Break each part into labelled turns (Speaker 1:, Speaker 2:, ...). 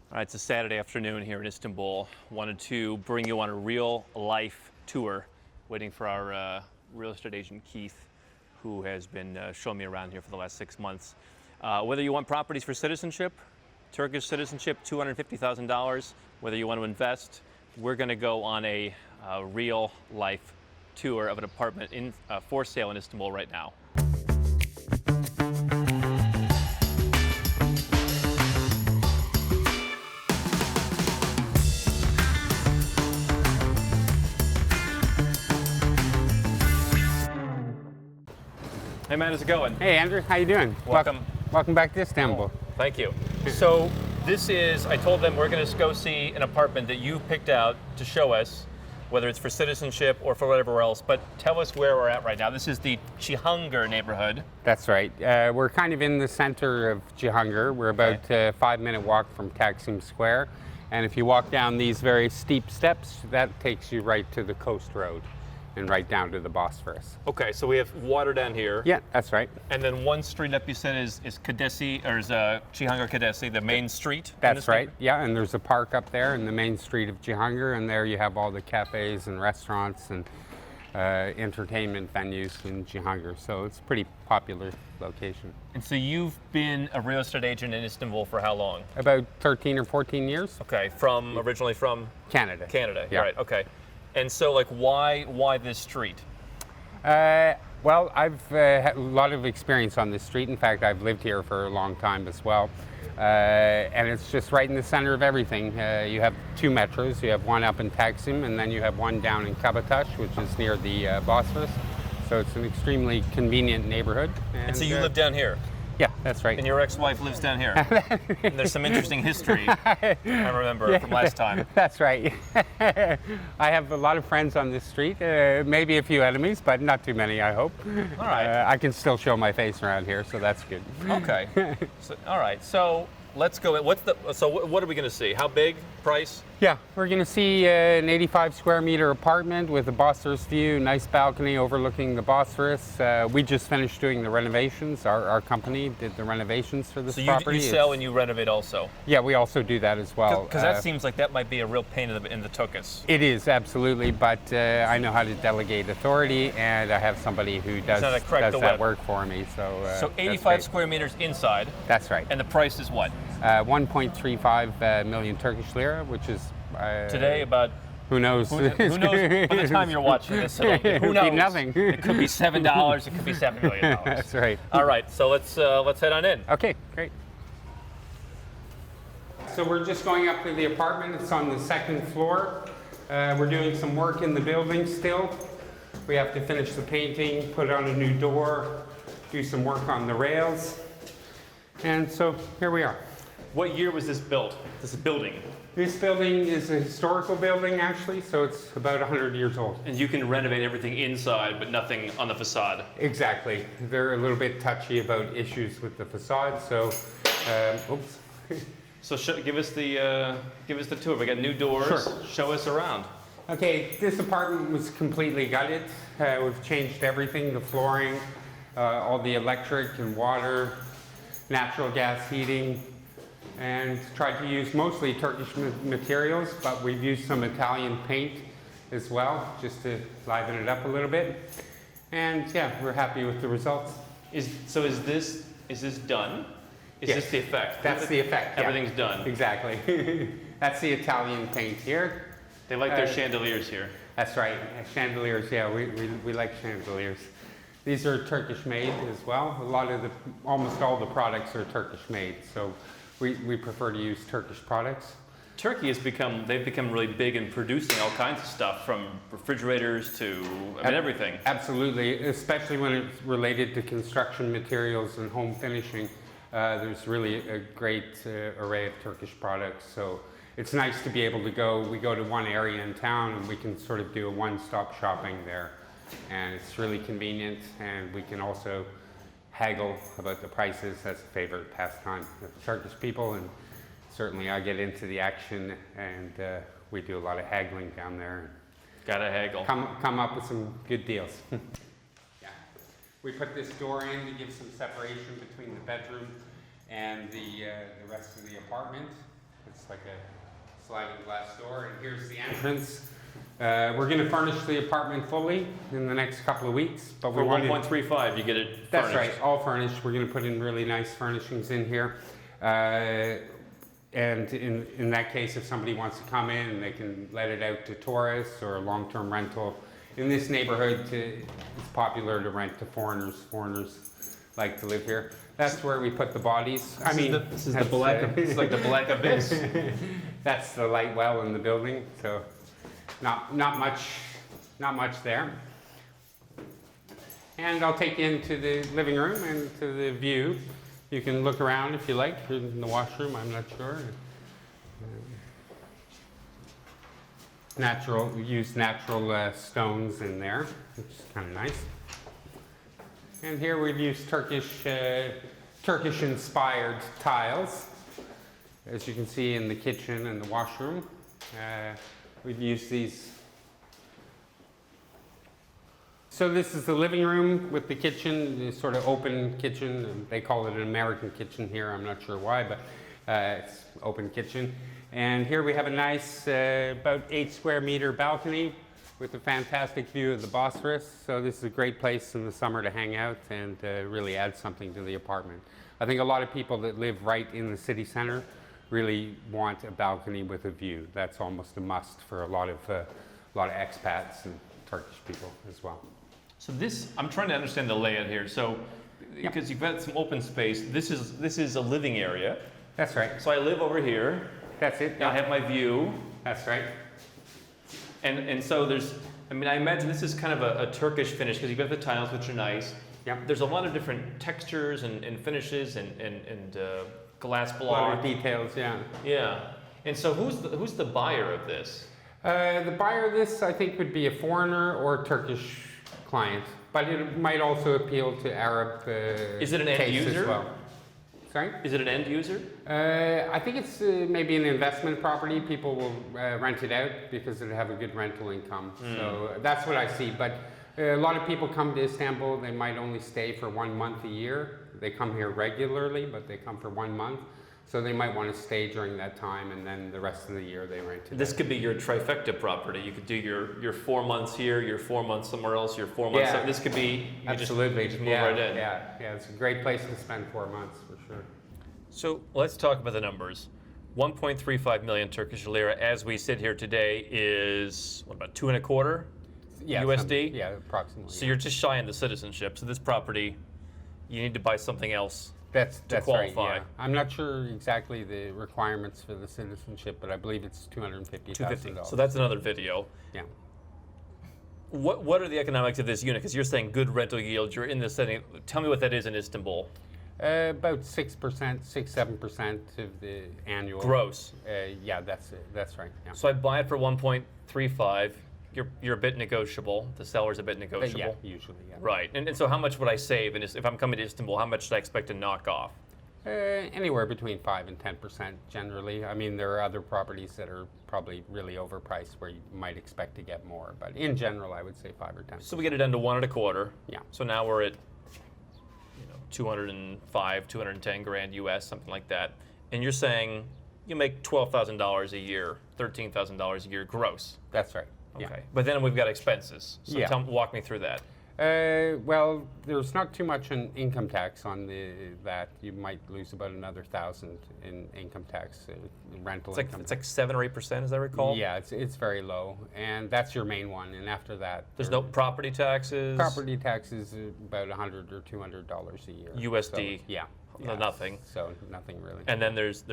Speaker 1: All right, it's a Saturday afternoon here in Istanbul. Wanted to bring you on a real life tour, waiting for our real estate agent, Keith, who has been showing me around here for the last 6 months. Whether you want properties for citizenship, Turkish citizenship, $250,000, whether you want to invest, we're going to go on a real life tour of an apartment for sale in Istanbul right now. Hey man, how's it going?
Speaker 2: Hey Andrew, how you doing?
Speaker 1: Welcome.
Speaker 2: Welcome back to Istanbul.
Speaker 1: Thank you. So this is, I told them we're going to go see an apartment that you picked out to show us, whether it's for citizenship or for whatever else, but tell us where we're at right now. This is the Cihangir neighborhood.
Speaker 2: That's right. We're kind of in the center of Cihangir. We're about a 5-minute walk from Taksim Square. And if you walk down these very steep steps, that takes you right to the coast road and right down to the Bosphorus.
Speaker 1: Okay, so we have water down here.
Speaker 2: Yeah, that's right.
Speaker 1: And then one street up you said is Kadesi, or is Cihangir Kadesi, the main street?
Speaker 2: That's right, yeah, and there's a park up there in the main street of Cihangir, and there you have all the cafes and restaurants and entertainment venues in Cihangir, so it's a pretty popular location.
Speaker 1: And so you've been a real estate agent in Istanbul for how long?
Speaker 2: About 13 or 14 years.
Speaker 1: Okay, originally from?
Speaker 2: Canada.
Speaker 1: Canada,
Speaker 2: yeah.
Speaker 1: Right, okay. And so, like, why this street?
Speaker 2: Well, I've had a lot of experience on this street. In fact, I've lived here for a long time as well. And it's just right in the center of everything. You have 2 metros. You have one up in Taksim, and then you have one down in Kabataş, which is near the Bosphorus. So it's an extremely convenient neighborhood.
Speaker 1: And so you live down here?
Speaker 2: Yeah, that's right.
Speaker 1: And your ex-wife lives down here. And there's some interesting history, I remember, from last time.
Speaker 2: That's right. I have a lot of friends on this street, maybe a few enemies, but not too many, I hope.
Speaker 1: All right.
Speaker 2: I can still show my face around here, so that's good.
Speaker 1: Okay. All right, so let's go. What are we going to see? How big? Price?
Speaker 2: Yeah, we're going to see an 85 square meter apartment with a Bosphorus view, nice balcony overlooking the Bosphorus. We just finished doing the renovations. Our company did the renovations for this property.
Speaker 1: So you sell and you renovate also?
Speaker 2: Yeah, we also do that as well.
Speaker 1: Because that seems like that might be a real pain in the tuchus.
Speaker 2: It is, absolutely, but I know how to delegate authority, and I have somebody who does that work for me.
Speaker 1: So 85 square meters inside.
Speaker 2: That's right.
Speaker 1: And the price is what?
Speaker 2: 1.35 million Turkish lira, which is
Speaker 1: today about
Speaker 2: who knows?
Speaker 1: Who knows? By the time you're watching this, who knows?
Speaker 2: Nothing.
Speaker 1: It could be $7. It could be $7 million.
Speaker 2: That's right.
Speaker 1: All right, so let's head on in.
Speaker 2: Okay, great. So we're just going up to the apartment. It's on the 2nd floor. We're doing some work in the building still. We have to finish the painting, put on a new door, do some work on the rails, and so here we are.
Speaker 1: What year was this built? This building?
Speaker 2: This building is a historical building, actually, so it's about 100 years old.
Speaker 1: And you can renovate everything inside, but nothing on the facade.
Speaker 2: Exactly. They're a little bit touchy about issues with the facade, so, oops.
Speaker 1: So give us the tour. We got new doors.
Speaker 2: Sure.
Speaker 1: Show us around.
Speaker 2: Okay, this apartment was completely gutted. We've changed everything, the flooring, all the electric and water, natural gas heating, and tried to use mostly Turkish materials, but we've used some Italian paint as well, just to liven it up a little bit. And yeah, we're happy with the results.
Speaker 1: Is this done? Is this the effect?
Speaker 2: That's the effect.
Speaker 1: Everything's done.
Speaker 2: Exactly. That's the Italian paint here.
Speaker 1: They like their chandeliers here.
Speaker 2: That's right. Chandeliers, yeah, we like chandeliers. These are Turkish made as well. Almost all the products are Turkish made, so we prefer to use Turkish products.
Speaker 1: Turkey they've become really big in producing all kinds of stuff, from refrigerators to everything.
Speaker 2: Absolutely, especially when it's related to construction materials and home finishing. There's really a great array of Turkish products, so it's nice to be able to we go to one area in town and we can sort of do a one-stop shopping there. And it's really convenient, and we can also haggle about the prices. That's a favorite pastime of Turkish people, and certainly I get into the action, and we do a lot of haggling down there.
Speaker 1: Gotta haggle.
Speaker 2: Come up with some good deals. Yeah. We put this door in to give some separation between the bedroom and the rest of the apartment. It's like a sliding glass door, and here's the entrance. We're going to furnish the apartment fully in the next couple of weeks. But
Speaker 1: For 1.35, you get it furnished.
Speaker 2: That's right, all furnished. We're going to put in really nice furnishings in here. And in that case, if somebody wants to come in, they can let it out to tourists or long-term rental. In this neighborhood, it's popular to rent to foreigners. Foreigners like to live here. That's where we put the bodies.
Speaker 1: This is the black abyss.
Speaker 2: That's the light well in the building. So not much there. And I'll take you into the living room and to the view. You can look around if you like in the washroom. I'm not sure. We use natural stones in there, which is kind of nice. And here we've used Turkish-inspired tiles, as you can see in the kitchen and the washroom. We've used these. So this is the living room with the kitchen, the sort of open kitchen. They call it an American kitchen here. I'm not sure why, but it's open kitchen. And here we have a nice, about 8 square meter balcony with a fantastic view of the Bosphorus. So this is a great place in the summer to hang out and really add something to the apartment. I think a lot of people that live right in the city center really want a balcony with a view. That's almost a must for a lot of expats and Turkish people as well.
Speaker 1: So this, I'm trying to understand the layout here. So, because you've got some open space, this is a living area.
Speaker 2: That's right.
Speaker 1: So I live over here.
Speaker 2: That's it.
Speaker 1: I have my view.
Speaker 2: That's right.
Speaker 1: And so there's, I mean, I imagine this is kind of a Turkish finish because you've got the tiles, which are nice.
Speaker 2: Yeah.
Speaker 1: There's a lot of different textures and finishes and glass block.
Speaker 2: A lot of details, yeah.
Speaker 1: Yeah. And so who's the buyer of this?
Speaker 2: The buyer of this, I think, would be a foreigner or Turkish client, but it might also appeal to Arab
Speaker 1: Is it an end
Speaker 2: tastes
Speaker 1: user?
Speaker 2: as well. Sorry?
Speaker 1: Is it an end user?
Speaker 2: I think it's maybe an investment property. People will rent it out because it'll have a good rental income. So that's what I see. But a lot of people come to Istanbul. They might only stay for 1 month a year. They come here regularly, but they come for 1 month. So they might want to stay during that time, and then the rest of the year they rent it.
Speaker 1: This could be your trifecta property. You could do your 4 months here, your 4 months somewhere else, your 4 months.
Speaker 2: Yeah.
Speaker 1: This could be
Speaker 2: Absolutely.
Speaker 1: You just move right in.
Speaker 2: Yeah, it's a great place to spend 4 months for sure.
Speaker 1: So let's talk about the numbers. 1.35 million Turkish lira as we sit here today is what, about 2.25 USD?
Speaker 2: Yeah, approximately.
Speaker 1: So you're just shy on the citizenship. So this property, you need to buy something else.
Speaker 2: That's
Speaker 1: qualify.
Speaker 2: right, yeah. I'm not sure exactly the requirements for the citizenship, but I believe it's $250,000.
Speaker 1: So that's another video.
Speaker 2: Yeah.
Speaker 1: What are the economics of this unit? Because you're saying good rental yield. You're in this setting. Tell me what that is in Istanbul.
Speaker 2: About 6%, 6-7% of the annual.
Speaker 1: Gross.
Speaker 2: Yeah, that's it. That's right. Yeah.
Speaker 1: So I buy it for 1.35. You're a bit negotiable. The seller's a bit negotiable.
Speaker 2: Yeah, usually. Yeah.
Speaker 1: Right. And so how much would I save? And if I'm coming to Istanbul, how much should I expect to knock off?
Speaker 2: Anywhere between 5 and 10% generally. I mean, there are other properties that are probably really overpriced where you might expect to get more, but in general, I would say 5 or 10%.
Speaker 1: So we get it down to 1.25.
Speaker 2: Yeah.
Speaker 1: So now we're at 205, 210 grand US, something like that. And you're saying you make $12,000 a year, $13,000 a year gross.
Speaker 2: That's right.
Speaker 1: Okay.
Speaker 2: Yeah.
Speaker 1: But then we've got expenses. So
Speaker 2: Yeah.
Speaker 1: walk me through that.
Speaker 2: Well, there's not too much in income tax on that. You might lose about another $1,000 in income tax, rental income.
Speaker 1: It's like 7 or 8%, as I recall.
Speaker 2: Yeah, it's very low, and that's your main one. And after that,
Speaker 1: There's no property taxes.
Speaker 2: property taxes about $100 or $200 a year.
Speaker 1: USD.
Speaker 2: So, yeah.
Speaker 1: Nothing.
Speaker 2: So nothing really.
Speaker 1: And then there's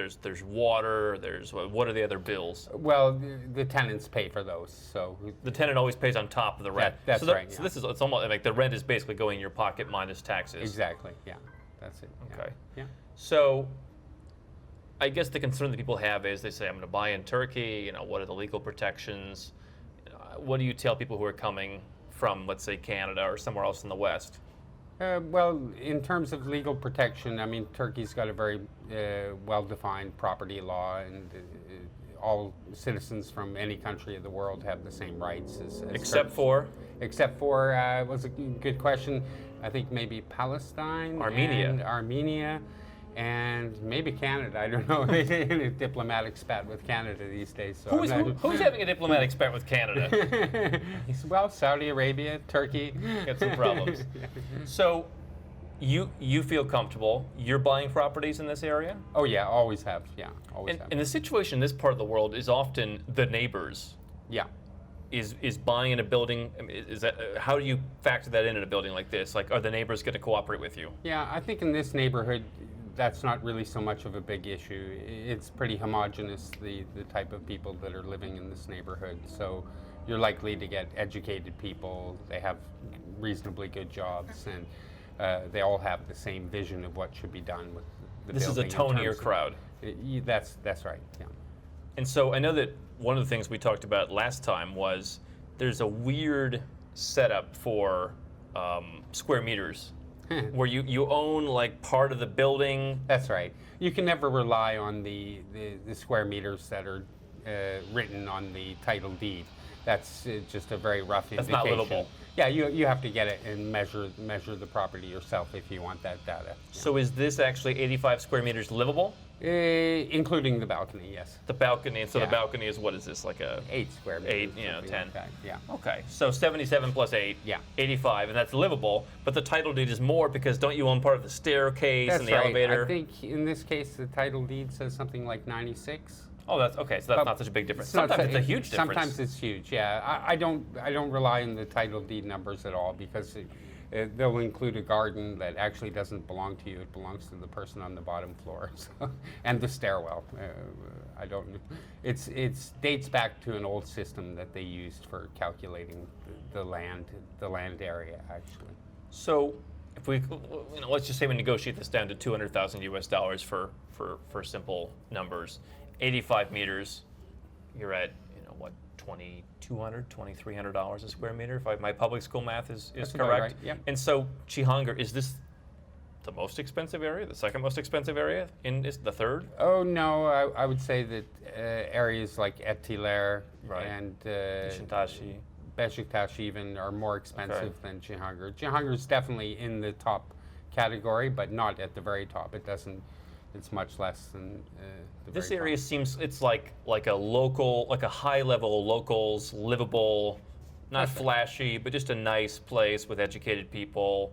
Speaker 1: water. There's what are the other bills?
Speaker 2: Well, the tenants pay for those. So
Speaker 1: The tenant always pays on top of the rent.
Speaker 2: That's right.
Speaker 1: So
Speaker 2: Yeah.
Speaker 1: this is it's almost like the rent is basically going in your pocket minus taxes.
Speaker 2: Exactly. Yeah. That's it. Yeah.
Speaker 1: Okay.
Speaker 2: Yeah.
Speaker 1: So I guess the concern that people have is they say, I'm going to buy in Turkey. What are the legal protections? What do you tell people who are coming from, let's say, Canada or somewhere else in the West?
Speaker 2: Well, in terms of legal protection, I mean, Turkey's got a very well-defined property law, and all citizens from any country of the world have the same rights as
Speaker 1: Except
Speaker 2: Turks.
Speaker 1: for
Speaker 2: Except for, was a good question, I think maybe Palestine.
Speaker 1: Armenia.
Speaker 2: And Armenia. and maybe Canada. I don't know. In a diplomatic spat with Canada these days. So
Speaker 1: Who's having a diplomatic spat with Canada?
Speaker 2: well, Saudi Arabia, Turkey.
Speaker 1: Got some problems. So, you feel comfortable. You're buying properties in this area?
Speaker 2: Oh yeah, always have. Yeah, always have.
Speaker 1: And the situation in this part of the world is often the neighbors.
Speaker 2: Yeah.
Speaker 1: Is buying in a building, is that, how do you factor that in a building like this? Like, are the neighbors going to cooperate with you?
Speaker 2: Yeah, I think in this neighborhood, that's not really so much of a big issue. It's pretty homogenous, the type of people that are living in this neighborhood. So you're likely to get educated people. They have reasonably good jobs, and they all have the same vision of what should be done with the
Speaker 1: This is a
Speaker 2: building.
Speaker 1: tonier crowd.
Speaker 2: That's right, yeah.
Speaker 1: And so I know that one of the things we talked about last time was there's a weird setup for square meters where you own like part of the building.
Speaker 2: That's right. You can never rely on the square meters that are written on the title deed. That's just a very rough indication.
Speaker 1: That's not livable.
Speaker 2: Yeah, you have to get it and measure the property yourself if you want that data. Yeah.
Speaker 1: So is this actually 85 square meters livable?
Speaker 2: Including the balcony, yes.
Speaker 1: The balcony, and so
Speaker 2: Yeah.
Speaker 1: the balcony is, what is this, like a
Speaker 2: 8 square meters.
Speaker 1: 8, 10.
Speaker 2: Like that. Yeah.
Speaker 1: Okay, so 77 plus 8,
Speaker 2: Yeah.
Speaker 1: 85, and that's livable, but the title deed is more because don't you own part of the staircase
Speaker 2: That's
Speaker 1: and the
Speaker 2: right.
Speaker 1: elevator?
Speaker 2: I think in this case the title deed says something like 96.
Speaker 1: Oh, that's okay, so that's
Speaker 2: But
Speaker 1: not such a big difference.
Speaker 2: It's not
Speaker 1: Sometimes
Speaker 2: so-
Speaker 1: it's a huge difference.
Speaker 2: Sometimes it's huge, yeah. I don't rely on the title deed numbers at all because they'll include a garden that actually doesn't belong to you. It belongs to the person on the bottom floor, so, and the stairwell. I don't. It's dates back to an old system that they used for calculating the land area actually.
Speaker 1: So if we, let's just say we negotiate this down to $200,000 US for simple numbers. 85 meters, you're at, what, $2,200, $2,300 a square meter, if my public school math is
Speaker 2: That's about
Speaker 1: correct.
Speaker 2: right, yep.
Speaker 1: And so Cihangir, is this the most expensive area, the second most expensive area, is the third?
Speaker 2: Oh no, I would say that areas like Etiler
Speaker 1: Right.
Speaker 2: and
Speaker 1: Beşiktaş.
Speaker 2: Beşiktaş even are more expensive than Cihangir. Cihangir is definitely in the top category, but not at the very top. It's much less than the
Speaker 1: This
Speaker 2: very
Speaker 1: area
Speaker 2: top.
Speaker 1: seems, it's like a local, like a high level locals, livable, not flashy, but just a nice place with educated people,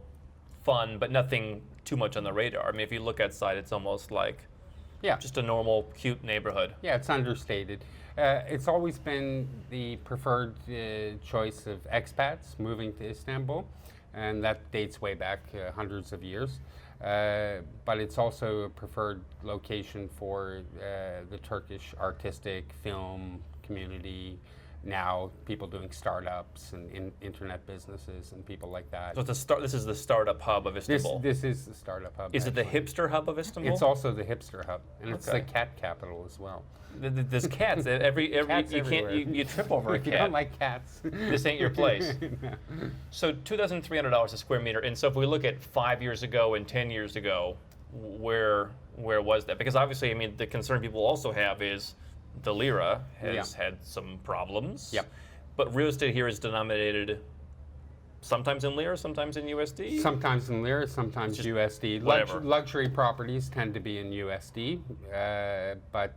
Speaker 1: fun, but nothing too much on the radar. I mean, if you look outside, it's almost like
Speaker 2: Yeah.
Speaker 1: just a normal, cute neighborhood.
Speaker 2: Yeah, it's understated. It's always been the preferred choice of expats moving to Istanbul, and that dates way back hundreds of years. But it's also a preferred location for the Turkish artistic film community. Now, people doing startups and internet businesses and people like that.
Speaker 1: So this is the startup hub of Istanbul.
Speaker 2: This is the startup hub.
Speaker 1: Is it the
Speaker 2: actually.
Speaker 1: hipster hub of Istanbul?
Speaker 2: It's also the hipster hub, and it's the
Speaker 1: Okay.
Speaker 2: cat capital as well.
Speaker 1: There's cats. Every
Speaker 2: Cats
Speaker 1: you can't
Speaker 2: everywhere.
Speaker 1: you trip over a
Speaker 2: If you
Speaker 1: cat.
Speaker 2: don't like cats,
Speaker 1: This ain't your place.
Speaker 2: No.
Speaker 1: So $2,300 a square meter. And so if we look at 5 years ago and 10 years ago, where was that? Because obviously, I mean, the concern people also have is the lira has had some problems.
Speaker 2: Yep.
Speaker 1: But real estate here is denominated sometimes in lira, sometimes in USD.
Speaker 2: Sometimes in lira, sometimes
Speaker 1: Just
Speaker 2: USD.
Speaker 1: whatever.
Speaker 2: Luxury properties tend to be in USD, but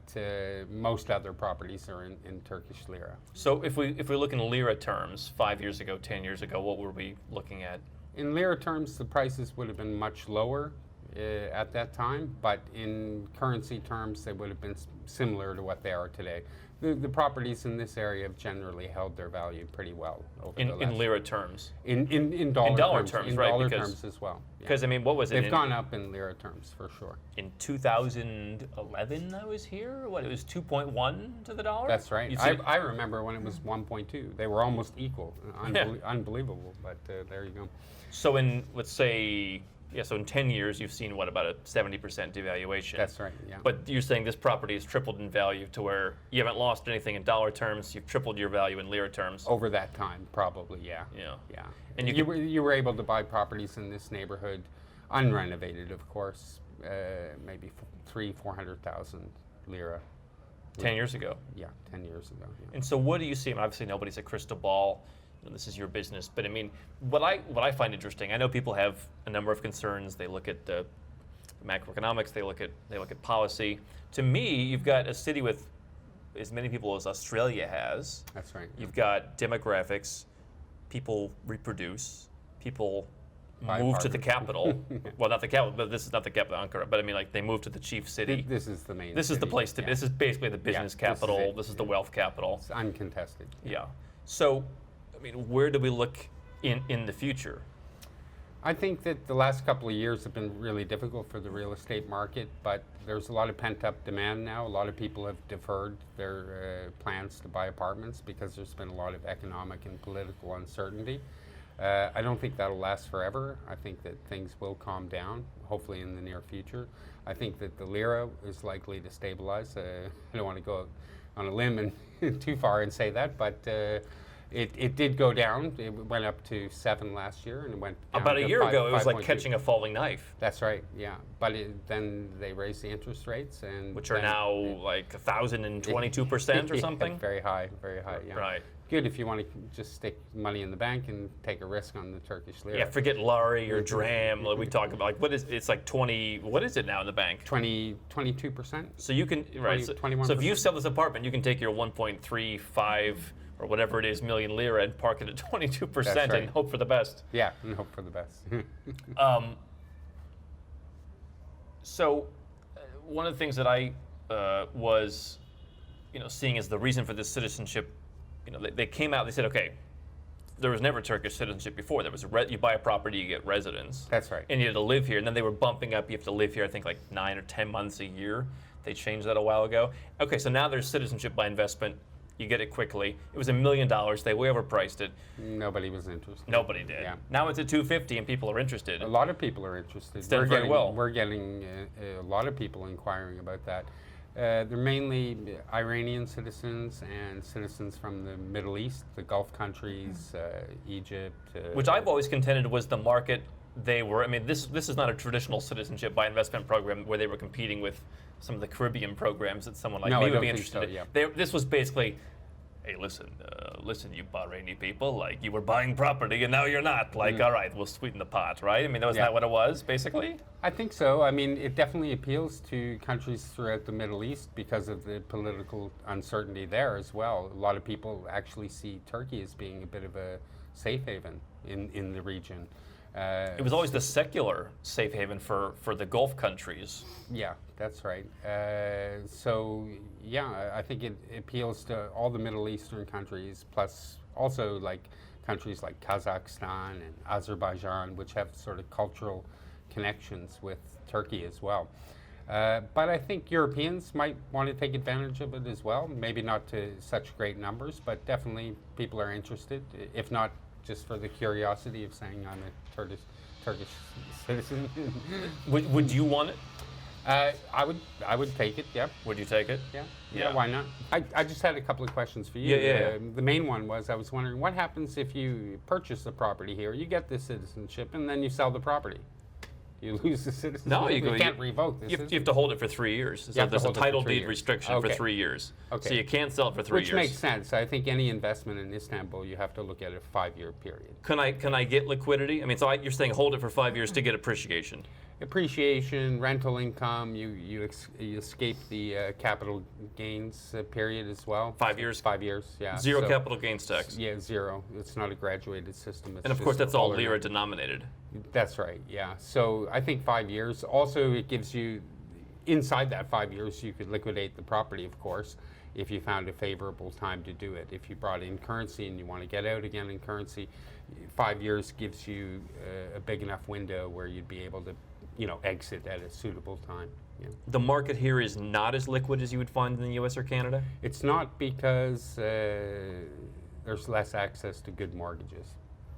Speaker 2: most other properties are in Turkish lira.
Speaker 1: So if we look in lira terms, 5 years ago, 10 years ago, what were we looking at?
Speaker 2: In lira terms, the prices would have been much lower at that time, but in currency terms, they would have been similar to what they are today. The properties in this area have generally held their value pretty well over the last
Speaker 1: In lira terms.
Speaker 2: In dollar
Speaker 1: terms,
Speaker 2: in
Speaker 1: right,
Speaker 2: dollar
Speaker 1: because-
Speaker 2: terms as well. Yeah.
Speaker 1: Because I mean, what was it?
Speaker 2: They've gone up in lira terms for sure.
Speaker 1: In 2011, I was here. What, it was 2.1 to the dollar?
Speaker 2: That's right.
Speaker 1: You'd say-
Speaker 2: I remember when it was 1.2. They were almost equal. Unbelievable, but there you go.
Speaker 1: So in, let's say, so in 10 years, you've seen, what, about a 70% devaluation?
Speaker 2: That's right, yeah.
Speaker 1: But you're saying this property has tripled in value to where you haven't lost anything in dollar terms, you've tripled your value in lira terms.
Speaker 2: Over that time, probably, yeah.
Speaker 1: Yeah.
Speaker 2: Yeah.
Speaker 1: And
Speaker 2: And you were able to buy properties in this neighborhood, unrenovated, of course, maybe 400,000 lira.
Speaker 1: 10 years ago.
Speaker 2: Yeah, 10 years ago. Yeah.
Speaker 1: And so what do you see? I mean, obviously nobody's a crystal ball. This is your business, but I mean, what I find interesting, I know people have a number of concerns. They look at the macroeconomics. They look at policy. To me, you've got a city with as many people as Australia has.
Speaker 2: That's right.
Speaker 1: You've got demographics. People reproduce. People move to the capital. Well, not the capital, but this is not the capital, Ankara. But I mean, like they move to the chief city.
Speaker 2: This is the main.
Speaker 1: This is the place to. This is basically the business capital. This is the wealth capital.
Speaker 2: It's uncontested.
Speaker 1: Yeah. So, I mean, where do we look in the future?
Speaker 2: I think that the last couple of years have been really difficult for the real estate market, but there's a lot of pent-up demand now. A lot of people have deferred their plans to buy apartments because there's been a lot of economic and political uncertainty. I don't think that'll last forever. I think that things will calm down, hopefully in the near future. I think that the lira is likely to stabilize. I don't want to go on a limb and too far and say that, but it did go down. It went up to 7 last year, and it went down
Speaker 1: about a
Speaker 2: to
Speaker 1: year
Speaker 2: 5,
Speaker 1: ago. It was like
Speaker 2: 5.2.
Speaker 1: catching a falling knife.
Speaker 2: That's right. Yeah, but then they raised the interest rates, and
Speaker 1: which are now like 1,022% or something.
Speaker 2: Very high, very high. Yeah.
Speaker 1: Right.
Speaker 2: Good if you want to just stick money in the bank and take a risk on the Turkish lira.
Speaker 1: Yeah, forget lari or dram. Like we talk about, like it's like 20. What is it now in the bank?
Speaker 2: 22%.
Speaker 1: So you can
Speaker 2: 21%.
Speaker 1: So if you sell this apartment, you can take your 1.35 or whatever it is million lira and park it at 22%
Speaker 2: right.
Speaker 1: and hope for the best.
Speaker 2: Yeah, and hope for the best.
Speaker 1: So one of the things that I was, seeing as the reason for this citizenship, they came out. They said, okay, there was never Turkish citizenship before. There was you buy a property, you get residence.
Speaker 2: That's right.
Speaker 1: And you had to live here. And then they were bumping up. You have to live here. I think like 9 or 10 months a year. They changed that a while ago. Okay, so now there's citizenship by investment. You get it quickly. It was $1 million. They way overpriced it.
Speaker 2: Nobody was interested.
Speaker 1: Nobody did.
Speaker 2: Yeah.
Speaker 1: Now it's at $250 and people are interested.
Speaker 2: A lot of people are interested.
Speaker 1: It's done very well.
Speaker 2: We're getting a lot of people inquiring about that. They're mainly Iranian citizens and citizens from the Middle East, the Gulf countries, Egypt.
Speaker 1: Which I've always contended was the market they were. I mean, this is not a traditional citizenship by investment program where they were competing with some of the Caribbean programs that someone like me would be interested in.
Speaker 2: Yeah.
Speaker 1: This was basically, hey, listen, you Bahraini people, like you were buying property and now you're not. Like, all right, we'll sweeten the pot, right? I mean, wasn't that what it was, basically?
Speaker 2: I think so. I mean, it definitely appeals to countries throughout the Middle East because of the political uncertainty there as well. A lot of people actually see Turkey as being a bit of a safe haven in the region.
Speaker 1: It was always the secular safe haven for the Gulf countries.
Speaker 2: Yeah, that's right. So, yeah, I think it appeals to all the Middle Eastern countries, plus also like countries like Kazakhstan and Azerbaijan, which have sort of cultural connections with Turkey as well. But I think Europeans might want to take advantage of it as well. Maybe not to such great numbers, but definitely people are interested, if not just for the curiosity of saying I'm a Turkish citizen.
Speaker 1: Would you want it?
Speaker 2: I would take it. Yeah.
Speaker 1: Would you take it?
Speaker 2: Yeah. Why not? I just had a couple of questions for you.
Speaker 1: Yeah.
Speaker 2: The main one was I was wondering what happens if you purchase the property here, you get the citizenship, and then you sell the property. You lose the citizenship.
Speaker 1: No,
Speaker 2: you can't revoke this.
Speaker 1: You have to hold it for 3 years. So there's a title deed restriction for 3 years.
Speaker 2: Okay.
Speaker 1: So you can't sell it for 3 years.
Speaker 2: Which makes sense. I think any investment in Istanbul, you have to look at a 5-year period.
Speaker 1: Can I get liquidity? I mean, so you're saying hold it for 5 years to get appreciation.
Speaker 2: Appreciation, rental income, you escape the capital gains period as well.
Speaker 1: 5 years?
Speaker 2: 5 years, yeah.
Speaker 1: Zero capital gains tax.
Speaker 2: Yeah, zero. It's not a graduated system.
Speaker 1: And of course, that's all lira denominated.
Speaker 2: That's right, yeah. So I think 5 years. Also, it gives you, inside that 5 years, you could liquidate the property, of course, if you found a favorable time to do it. If you brought in currency and you want to get out again in currency, 5 years gives you a big enough window where you'd be able to exit at a suitable time. Yeah.
Speaker 1: The market here is not as liquid as you would find in the U.S. or Canada?
Speaker 2: It's not because there's less access to good mortgages.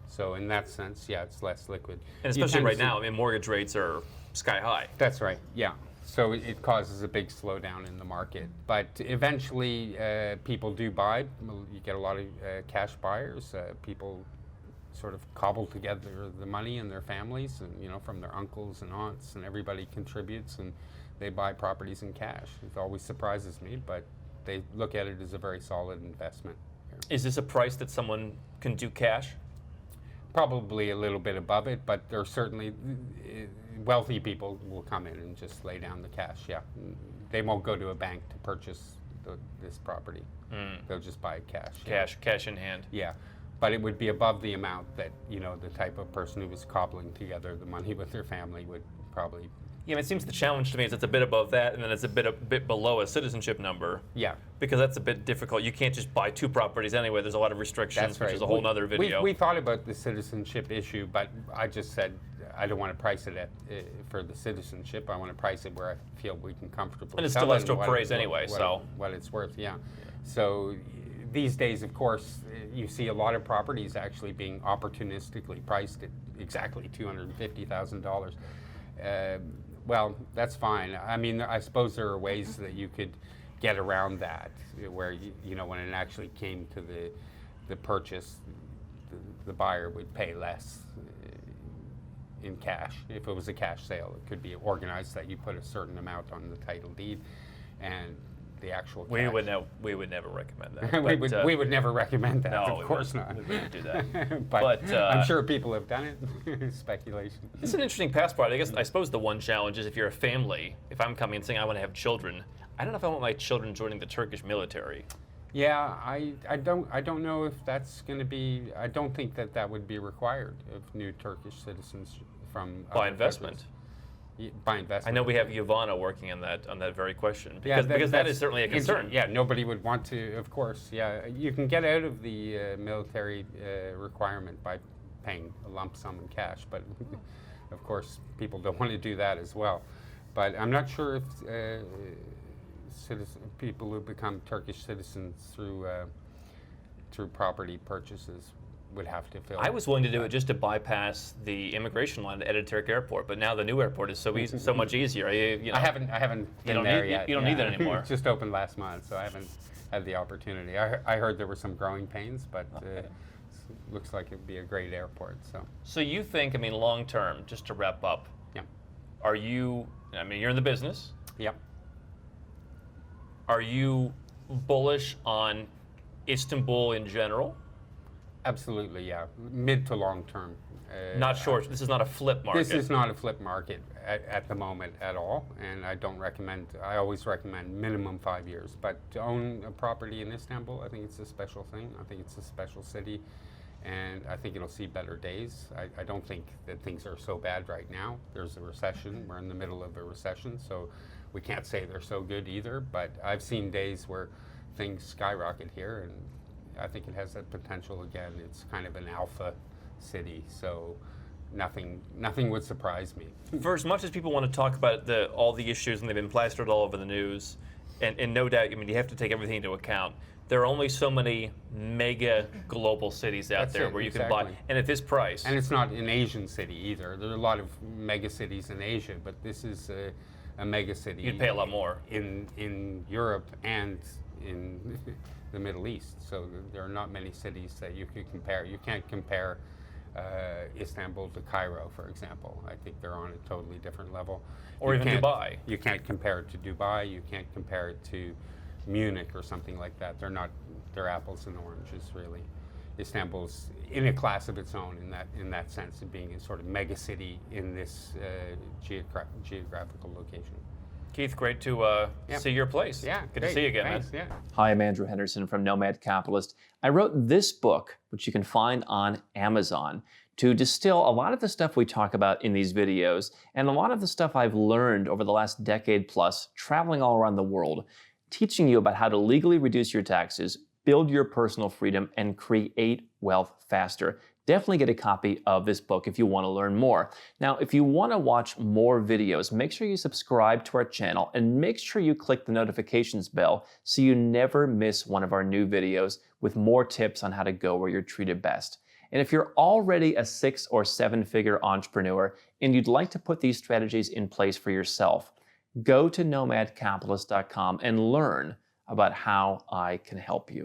Speaker 2: So in that sense, yeah, it's less liquid.
Speaker 1: And especially right now, I mean, mortgage rates are sky high.
Speaker 2: That's right, yeah. So it causes a big slowdown in the market. But eventually, people do buy. You get a lot of cash buyers. People sort of cobble together the money in their families, and from their uncles and aunts, and everybody contributes, and they buy properties in cash. It always surprises me, but they look at it as a very solid investment.
Speaker 1: Is this a price that someone can do cash?
Speaker 2: Probably a little bit above it, but there's certainly wealthy people will come in and just lay down the cash. Yeah, they won't go to a bank to purchase this property. They'll just buy it cash.
Speaker 1: Cash in hand.
Speaker 2: Yeah, but it would be above the amount that the type of person who was cobbling together the money with their family would probably.
Speaker 1: Yeah, it seems the challenge to me is it's a bit above that, and then it's a bit below a citizenship number.
Speaker 2: Yeah.
Speaker 1: Because that's a bit difficult. You can't just buy 2 properties anyway. There's a lot of restrictions,
Speaker 2: That's right.
Speaker 1: which is a whole other video.
Speaker 2: We thought about the citizenship issue, but I just said I don't want to price it for the citizenship. I want to price it where I feel we can comfortably.
Speaker 1: And it
Speaker 2: sell
Speaker 1: still has
Speaker 2: it
Speaker 1: to
Speaker 2: and
Speaker 1: appraise anyway,
Speaker 2: what it's worth. Yeah. So these days, of course, you see a lot of properties actually being opportunistically priced at exactly $250,000. Well, that's fine. I mean, I suppose there are ways that you could get around that, where when it actually came to the purchase, the buyer would pay less in cash. If it was a cash sale, it could be organized that you put a certain amount on the title deed, and the actual cash.
Speaker 1: We would never recommend that.
Speaker 2: we would never recommend that.
Speaker 1: No,
Speaker 2: of course not.
Speaker 1: We wouldn't do that.
Speaker 2: but I'm sure people have done it. Speculation.
Speaker 1: It's an interesting passport. I suppose the one challenge is if you're a family. If I'm coming and saying I want to have children, I don't know if I want my children joining the Turkish military.
Speaker 2: Yeah, I don't know if that's going to be. I don't think that would be required of new Turkish citizens from
Speaker 1: by investment.
Speaker 2: Countries. By investment.
Speaker 1: I know we have Ivana working on that very question because that is certainly a concern.
Speaker 2: Yeah, nobody would want to. Of course, yeah, you can get out of the military requirement by paying a lump sum in cash, but of course, people don't want to do that as well. But I'm not sure if people who become Turkish citizens through property purchases would have to fill.
Speaker 1: I was willing to do it just to bypass the immigration line at Ataturk Airport, but now the new airport is so easy, so much easier.
Speaker 2: I haven't been there yet.
Speaker 1: You don't need that anymore.
Speaker 2: It just opened last month, so I haven't had the opportunity. I heard there were some growing pains, but looks like it'd be a great airport.
Speaker 1: So you think, long term, just to wrap up,
Speaker 2: yeah.
Speaker 1: You're in the business.
Speaker 2: Yep.
Speaker 1: Are you bullish on Istanbul in general?
Speaker 2: Absolutely, yeah. Mid to long term.
Speaker 1: Not short. This is not a flip market.
Speaker 2: This is not a flip market at the moment at all, and I always recommend minimum 5 years. But to own a property in Istanbul, I think it's a special thing. I think it's a special city, and I think it'll see better days. I don't think that things are so bad right now. There's a recession. We're in the middle of a recession, so we can't say they're so good either. But I've seen days where things skyrocket here, and I think it has that potential again. It's kind of an alpha city, so nothing would surprise me.
Speaker 1: For as much as people want to talk about all the issues, and they've been plastered all over the news, and no doubt, you have to take everything into account. There are only so many mega global cities out there where you can buy, and at this price.
Speaker 2: And it's not an Asian city either. There are a lot of mega cities in Asia, but this is a mega city.
Speaker 1: You'd pay a lot more
Speaker 2: in Europe and in the Middle East. So there are not many cities that you could compare. You can't compare Istanbul to Cairo, for example. I think they're on a totally different level.
Speaker 1: Or even Dubai.
Speaker 2: You can't compare it to Dubai. You can't compare it to Munich or something like that. They're apples and oranges, really. Istanbul's in a class of its own in that sense of being a sort of mega city in this geographical location.
Speaker 1: Keith, great to see your place.
Speaker 2: Yeah,
Speaker 1: good to see you again,
Speaker 2: thanks,
Speaker 1: man.
Speaker 2: Yeah.
Speaker 3: Hi, I'm Andrew Henderson from Nomad Capitalist. I wrote this book, which you can find on Amazon, to distill a lot of the stuff we talk about in these videos and a lot of the stuff I've learned over the last decade plus traveling all around the world, teaching you about how to legally reduce your taxes, build your personal freedom, and create wealth faster. Definitely get a copy of this book if you want to learn more. Now, if you want to watch more videos, make sure you subscribe to our channel and make sure you click the notifications bell so you never miss one of our new videos with more tips on how to go where you're treated best. And if you're already a 6- or 7-figure entrepreneur and you'd like to put these strategies in place for yourself, go to nomadcapitalist.com and learn about how I can help you.